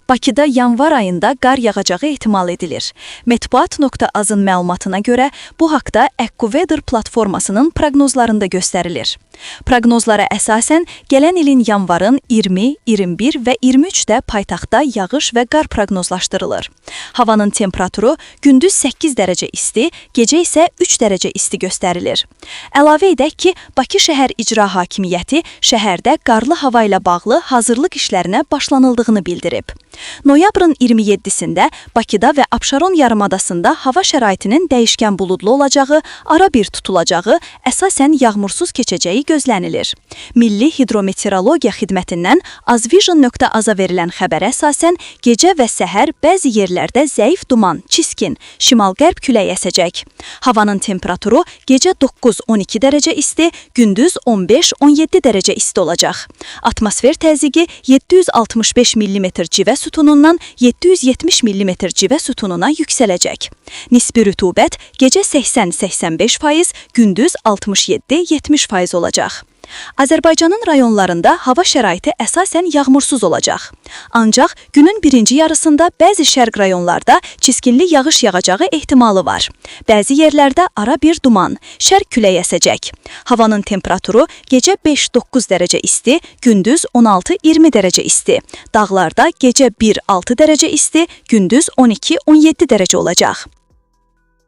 Bakıda yanvar ayında qar yağacağı ehtimal edilir. Metbuat.az-ın məlumatına görə bu haqda AccuWeather platformasının proqnozlarında göstərilir. Proqnozlara əsasən gələn ilin yanvarın 20, 21 və 23-də paytaxtda yağış və qar proqnozlaşdırılır. Havanın temperaturu gündüz 8 dərəcə isti, gecə isə 3 dərəcə isti göstərilir. Əlavə edək ki, Bakı şəhər icra hakimiyyəti şəhərdə qarlı hava ilə bağlı hazırlıq işlərinə başlanıldığını bildirib. Noyabrın 27-sində Bakıda və Abşeron yarımadasında hava şəraitinin dəyişkən buludlu olacağı, ara bir tutulacağı, əsasən yağmursuz keçəcəyi gözlənilir. Milli Hidrometeorologiya Xidmətindən azvision.az-a verilən xəbərə əsasən gecə və səhər bəzi yerlərdə zəif duman, çiskin, şimal-qərb küləyi əsəcək. Havanın temperaturu gecə 9-12 dərəcə isti, gündüz 15-17 dərəcə isti olacaq. Atmosfer təzyiqi 765 mm civə sütunundan 770 mm civə sütununa yüksələcək. Nisbi rütubət gecə 80-85%, gündüz 67-70% olacaq. Azərbaycanın rayonlarında hava şəraiti əsasən yağmursuz olacaq. Ancaq günün birinci yarısında bəzi şərq rayonlarda çiskinli yağış yağacağı ehtimalı var. Bəzi yerlərdə ara bir duman, şərq küləyi əsəcək. Havanın temperaturu gecə 5-9 dərəcə isti, gündüz 16-20 dərəcə isti. Dağlarda gecə 1-6 dərəcə isti, gündüz 12-17 dərəcə olacaq.